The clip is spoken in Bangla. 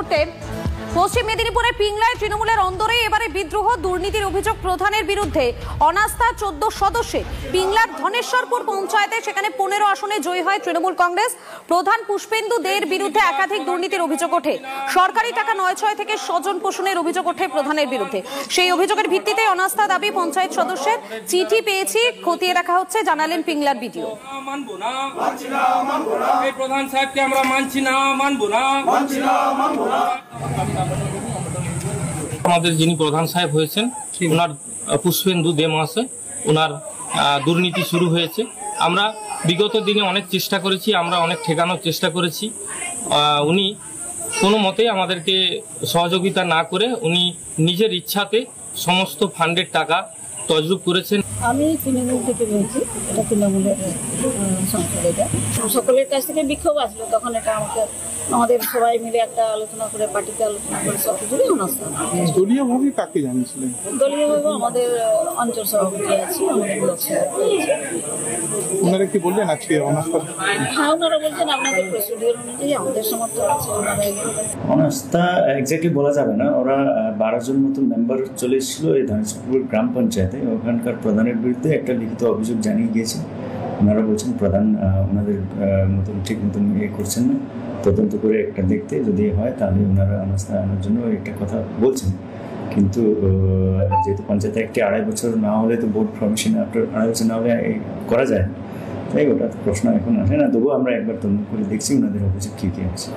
মুহূর্তে পশ্চিম মেদিনীপুরে পিংলায় তৃণমূলের অন্দরে এবারে বিদ্রোহ, দুর্নীতির অভিযোগ প্রধানের বিরুদ্ধে। অনাস্থা 14 সদস্যের। পিংলার ধনেশ্বরপুর পঞ্চায়েতে সেখানে 15 আসনে জয়ী হয় তৃণমূল কংগ্রেস। প্রধান পুষ্পেন্দু দের বিরুদ্ধে একাধিক দুর্নীতির অভিযোগ ওঠে। সরকারি টাকা 9-6 থেকে স্বজন পোষণের অভিযোগ ওঠে প্রধানের বিরুদ্ধে। সেই অভিযোগের ভিত্তিতে অনাস্থা দাবি পঞ্চায়েত সদস্যের। চিঠি পেয়েছি, খতিয়ে রাখা হচ্ছে, জানালেন পিংলার বিডিও। প্রধান সাহেবকে আমরা মানছি না, মানবো না। আমাদের যিনি প্রধান সাহেব হয়েছেন ওনার পুষ্পেন্দু দে মাসে ওনার দুর্নীতি শুরু হয়েছে। আমরা বিগত দিনে অনেক চেষ্টা করেছি, আমরা অনেক ঠেকানোর চেষ্টা করেছি। উনি কোনো মতেই আমাদেরকে সহযোগিতা না করে উনি নিজের ইচ্ছাতে সমস্ত ফান্ডের টাকা তজরুপ করেছেন। আমি তৃণমূল থেকে বলছি, এটা তৃণমূলের সংসদ। এটা সকলের কাছ থেকে বিক্ষোভ আসলো, তখন এটা আমাদের সবাই মিলে একটা আলোচনা করে, পার্টিতে আলোচনা করে সব কিছুই অনাস্থা। দলীয়ভাবে কাকে জানিয়েছিলেন? দলীয়ভাবে আমাদের অঞ্চল সভাপতি আছে, আমাদের ব্লক সভাপতি আছে। ওনারা কি বললেন আজকে অনাস্থা? হ্যাঁ, ওনারা বলছেন আপনাদের প্রসিডিওর অনুযায়ী আমাদের সমর্থন আছে। অনাস্থা এক্স্যাক্টলি বলা যাবে না। ওরা 12 জন মতো মেম্বার চলে এসেছিল এই ধনেশ্বরপুর গ্রাম পঞ্চায়েতে। ওখানকার প্রধানের বিরুদ্ধে একটা লিখিত অভিযোগ জানিয়ে গিয়েছে। ওনারা বলছেন প্রধান ওনাদের মতন ঠিক মতন করছেন না, তদন্ত করে একটা দেখতে যদি হয় তাহলে ওনারা অনাস্থা আনার জন্য একটা কথা বলছেন। কিন্তু যেহেতু পঞ্চায়েতে একটি 2.5 বছর না হলে তো বোর্ড পারমিশন আফটার 2.5 বছর না হলে করা যায়, তাই ওটা প্রশ্ন এখন আসে না। তবুও আমরা একবার তদন্ত করে দেখছি ওনাদের অভিযোগ কী কী আছে।